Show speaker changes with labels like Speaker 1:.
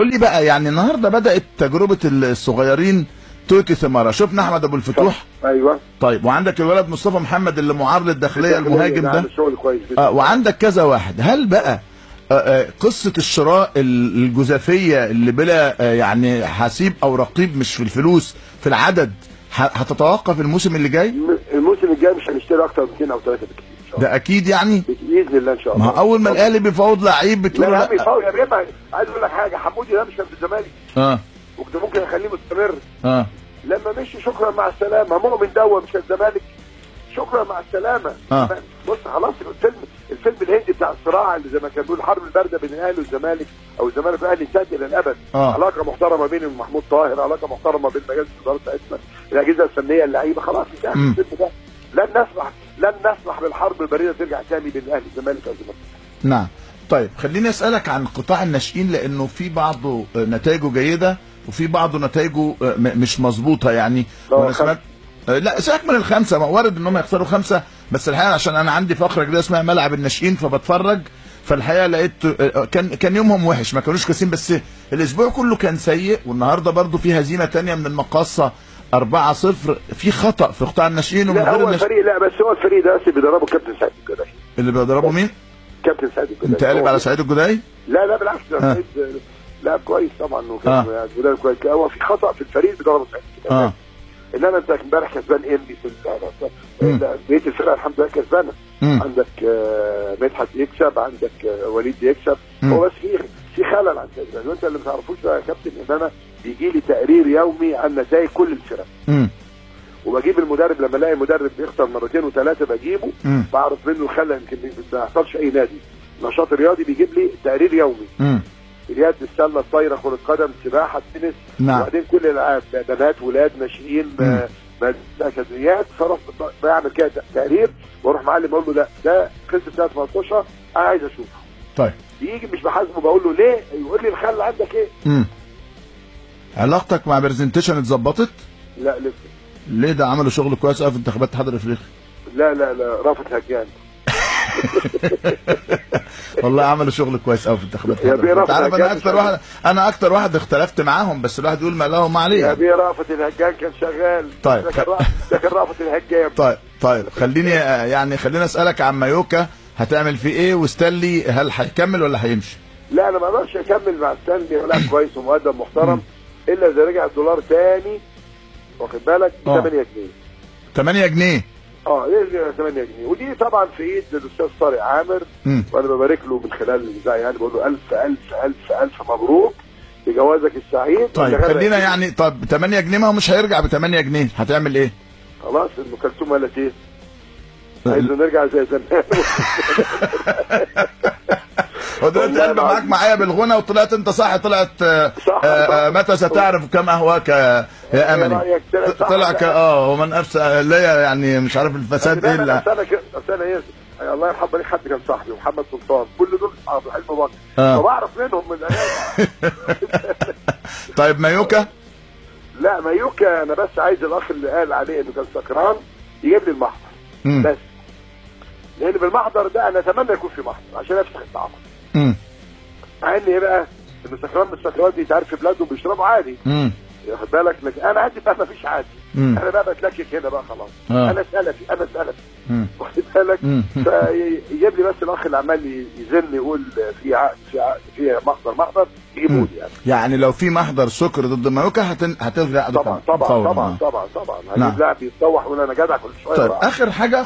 Speaker 1: قول لي بقى، يعني النهارده بدات تجربه الصغيرين تويوتي ثماره، شفنا احمد ابو الفتوح.
Speaker 2: ايوه.
Speaker 1: طيب، وعندك الولد مصطفى محمد اللي معار للداخليه المهاجم ده.
Speaker 2: شغل كويس جدا.
Speaker 1: وعندك كذا واحد. هل بقى قصه الشراء الجزافيه اللي بلا يعني حسيب او رقيب، مش في الفلوس، في العدد، هتتوقف الموسم اللي جاي؟
Speaker 2: الموسم الجاي مش هنشتري اكتر من 2 او 3 بكتير ان شاء الله.
Speaker 1: ده اكيد يعني
Speaker 2: باذن الله ان شاء الله.
Speaker 1: ما اول ما الاهلي بيفاوض لعيب بتقول
Speaker 2: لا بيفاوض يا بيه. عايز اقول لك حاجه، حمودي ده مش كان في الزمالك وكنت ممكن اخليه مستمر. لما مشي شكرا مع السلامه. مؤمن مش كان الزمالك، شكرا مع السلامه. بص خلاص، الفيلم الهندي بتاع الصراع اللي زي ما كان بيقول الحرب البارده بين الاهلي والزمالك او الزمالك والاهلي انتهت الى الابد. علاقه محترمه بين محمود طاهر، علاقه محترمه بين مجلس الاداره بتاعتنا، الاجهزه الفنيه، اللعيبه، خلاص انتهى الفيلم ده. لن نسمح بالحرب البارده ترجع تاني بين الاهلي والزمالك او الزمالك.
Speaker 1: نعم. طيب خليني اسالك عن قطاع الناشئين، لانه في بعضه نتائجه جيده وفي بعضه نتائجه مش مظبوطه يعني. لا سيبك من الخمسه، ما وارد انهم يخسروا 5، بس الحقيقه عشان انا عندي فقره كده اسمها ملعب الناشئين فبتفرج، فالحقيقه لقيت كان يومهم وحش، ما كانوش كويسين، بس الاسبوع كله كان سيء. والنهارده برضو في هزيمه ثانيه من المقاصه 4-0. في خطا في قطاع الناشئين ومن غير
Speaker 2: الفريق. لا بس هو الفريق ده بيدربه كابتن سعيد الجدعي.
Speaker 1: اللي بيدربه مين؟
Speaker 2: كابتن سعيد الجدعي.
Speaker 1: انت قالب على سعيد الجدعي؟
Speaker 2: لا بالعكس، سعيد لاعب كويس طبعا، وكان مدرب كويس. هو في خطا في الفريق بيدربه سعيد الجدعي. انما انت امبارح كسبان انبي بقيه الفرقه الحمد لله كسبانه. عندك مدحت يكسب، عندك وليد يكسب. هو بس في خلل عند الفرقه. وانت اللي ما تعرفوش بقى يا كابتن ان انا بيجي لي تقرير يومي عن نتائج كل الفرق. وبجيب المدرب لما الاقي مدرب بيخسر 2 و3 بجيبه، بعرف منه الخلل. يمكن ما يحصلش اي نادي نشاط رياضي بيجيب لي تقرير يومي. اليد، السله، الطايره، كره قدم، السباحه، التنس، وبعدين كل الالعاب، بنات، ولاد، ناشئين، اكاديميات. بعمل كده تقرير واروح معلم اقول له ده خسر 3 ماتشات انا عايز اشوفه.
Speaker 1: طيب
Speaker 2: يجي مش بحاسبه، بقول له ليه؟ يقول لي الخل عندك ايه؟
Speaker 1: علاقتك مع برزنتيشن اتظبطت؟
Speaker 2: لا لسه.
Speaker 1: ليه؟ ده عملوا شغل كويس قوي في انتخابات الاتحاد الافريقي.
Speaker 2: لا رافت هجان.
Speaker 1: والله عملوا شغل كويس قوي في انتخابات الاتحاد. انت عارف انا اكتر واحد اختلفت معاهم، بس الواحد يقول ما له ما عليه.
Speaker 2: يا بيه رافت الهجان كان شغال.
Speaker 1: طيب
Speaker 2: ده كان رافت الهجان.
Speaker 1: طيب خليني اسالك عن مايوكا، هتعمل فيه ايه؟ وستانلي هل هيكمل ولا هيمشي؟
Speaker 2: لا انا ما اقدرش اكمل مع ستانلي، ولا كويس ومقدم محترم، الا اذا رجع الدولار تاني، واخد بالك، ب 8 جنيه.
Speaker 1: 8 جنيه؟
Speaker 2: يرجع 8 جنيه. ودي طبعا في ايد الاستاذ طارق عامر، وانا ببارك له من خلال الاذاعه، يعني بقول له الف الف الف الف مبروك بجوازك السعيد.
Speaker 1: طيب خلينا يعني، طب 8 جنيه ما هو مش هيرجع ب 8 جنيه، هتعمل ايه؟
Speaker 2: خلاص ام كلثوم قالت ايه؟ عايزين نرجع زي زمان.
Speaker 1: ودلوقتي قلبي معاك معايا بالغنى، وطلعت انت صح. طلعت متى ستعرف كم اهواك يا املي. طلع ومن افسد اللي هي يعني مش عارف الفساد ايه اللي
Speaker 2: انا ايه. الله يرحم بالك، حد كان صاحبي ومحمد سلطان، كل دول اصحاب حلم بكر، فبعرف منهم من الايام.
Speaker 1: طيب مايوكا؟
Speaker 2: لا مايوكا انا بس عايز الاخ اللي قال عليه انه كان سكران يجيب لي المحضر بس، لان بالمحضر ده انا اتمنى يكون في محضر عشان افتح التعاطف. مع ان ايه بقى؟ ان السكران من السكرات دي تعرف في بلادهم بيشربوا عادي، واخد بالك، لكن انا عندي بقى ما فيش عادي. انا بقى بتلكك هنا بقى خلاص. انا سلفي واخد بالك. فيجيب لي بس الاخ اللي عمال يزن يقول في عقد في محضر يجيبوا لي
Speaker 1: يعني لو في محضر سكر ضد مايوكا هتلغي عقده؟
Speaker 2: طبعا هجيب لاعب يتطوح ولا انا جدع كل شويه.
Speaker 1: طيب اخر حاجه